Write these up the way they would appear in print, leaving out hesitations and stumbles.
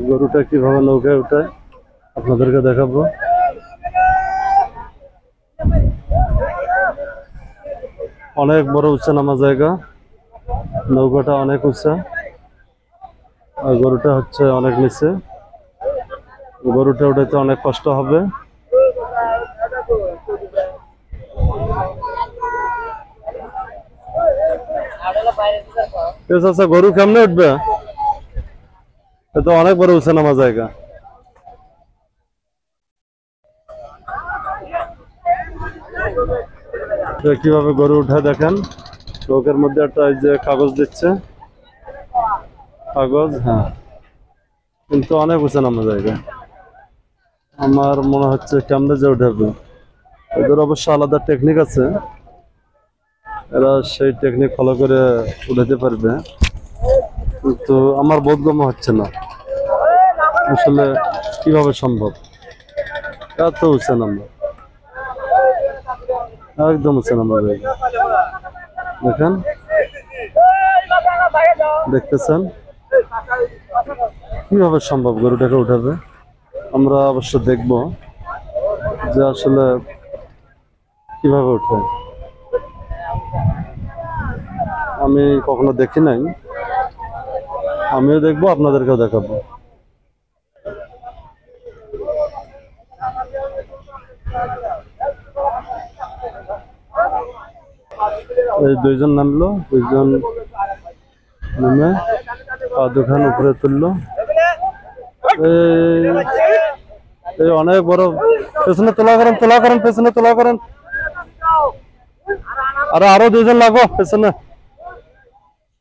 গরুটা কিভাবে নৌকায় উঠে আপনাদেরকে দেখাবো। অনেক বড় উঁচা নামা জায়গা, নৌকাটা অনেক উঁচা আর গরুটা হচ্ছে অনেক নিচে। গরুটা উঠাতে অনেক কষ্ট হবে। আচ্ছা, গরু কেমনে উঠবে? এটা অনেক বড় উঁচা নামা জায়গা। কিভাবে গরু উঠে দেখেন। লোকের মধ্যে একটা এই যে কাগজ দিচ্ছে, কাগজ, হ্যাঁ, কিন্তু অনেক উঁচা নামা জায়গা। আমার মনে হচ্ছে কেমনে যে উঠাবে। এদের অবশ্য আলাদা টেকনিক আছে, এরা সেই টেকনিক ফলো করে উঠাতে পারবে, কিন্তু আমার বোধগম্য হচ্ছে না আসলে কিভাবে সম্ভব। এত উঁচা নামা, একদম উঁচা নামা জায়গা। দেখেন, দেখতেছেন কিভাবে সম্ভব গরুটাকে উঠাবে। আমরা অবশ্য দেখব যে আসলে কিভাবে উঠে। আমি কখনো দেখি নাই, আমিও দেখবো, আপনাদেরকেও দেখাবো। এই দুইজন নামলো, দুইজন নেমে পা দুখান উপরে তুললো। এই অনেক বড়, পেছনে তোলা করেন, তোলা করেন, পেছনে তোলা করেন। আরো দুইজন লাগো পেছনে,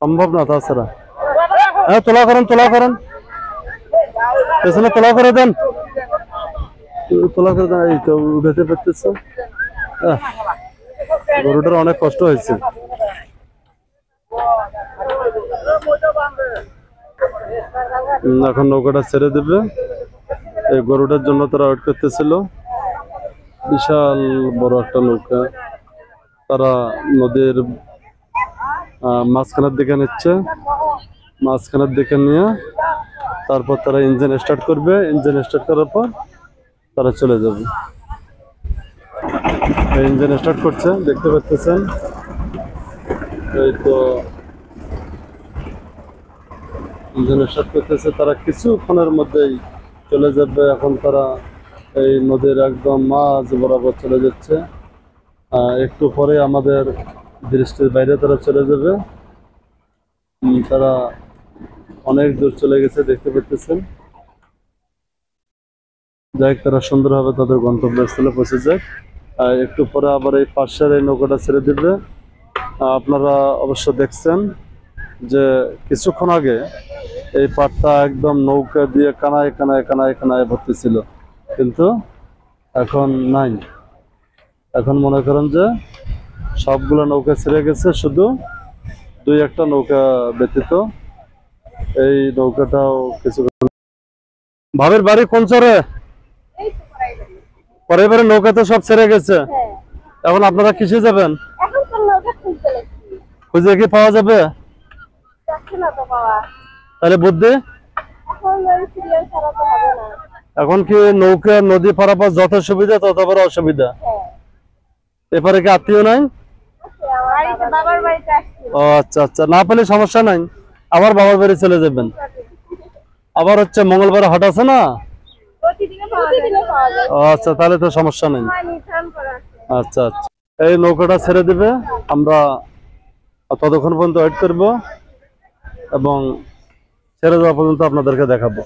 সম্ভব না তাছাড়া। হ্যাঁ, তোলা করেন, তোলা করেন, পেছনে তোলা করে দেন, তোলা করে দেন। এই তো উঠাতে পারতেছে। গরুটার অনেক কষ্ট হয়েছে। এখন নৌকাটা ছেড়ে দেবে। এই গরুটার জন্য তারা ওয়েট করতেছিল। বিশাল বড় একটা নৌকা, তারা নদীর মাঝখানের দিকে নিচ্ছে। মাঝখানের দিকে নিয়ে তারপর তারা ইঞ্জিন স্টার্ট করবে। ইঞ্জিন স্টার্ট করার পর তারা চলে যাবে। ইঞ্জিন স্টার্ট করছে, দেখতে পাচ্ছেন। এই তো ইঞ্জিন স্টার্ট করতেছে, তারা কিছুক্ষণের মধ্যেই চলে যাবে। এখন তারা এই নদীর একদম মাঝ বরাবর চলে যাচ্ছে। একটু পরে আমাদের দৃষ্টির বাইরে তারা চলে যাবে। তারা অনেক দূর চলে গেছে, দেখতে পাচ্ছেন। যাই হোক, তারা সুন্দরভাবে তাদের গন্তব্যস্থলে পৌঁছে যায়। একটু পরে আবার এই পাশের এই নৌকাটা ছেড়ে দিবে। আপনারা অবশ্য দেখছেন যে কিছুক্ষণ আগে এই পাটটা একদম নৌকা দিয়ে কানায় কানায় কানায় কানায় ভর্তি ছিল, কিন্তু এখন নাই। এখন মনে করেন যে সবগুলো নৌকা ছেড়ে গেছে, শুধু দুই একটা নৌকা ব্যতীত। এই নৌকাটাও কিছু। ভাবের বাড়ি কোন চরে? পরে এবারে নৌকা তো সব ছেড়ে গেছে। এখন আপনারা কিসে যাবেন? খুঁজে কি পাওয়া যাবে? তাহলে বুদ্ধি এখন কি নৌকা নদী পারাপার যত সুবিধা তত বড় অসুবিধা। এপারে কি আত্মীয় নাই? ও আচ্ছা আচ্ছা, না পেলে সমস্যা নাই, আবার বাবার বাড়ি চলে যাবেন। আবার হচ্ছে মঙ্গলবার হাট আছে না? আচ্ছা, তাহলে তো সমস্যা নেই। আচ্ছা আচ্ছা, এই নৌকাটা ছেড়ে দিবে, আমরা ততক্ষণ পর্যন্ত ওয়েট করবো এবং ছেড়ে দেওয়া পর্যন্ত আপনাদেরকে দেখাবো।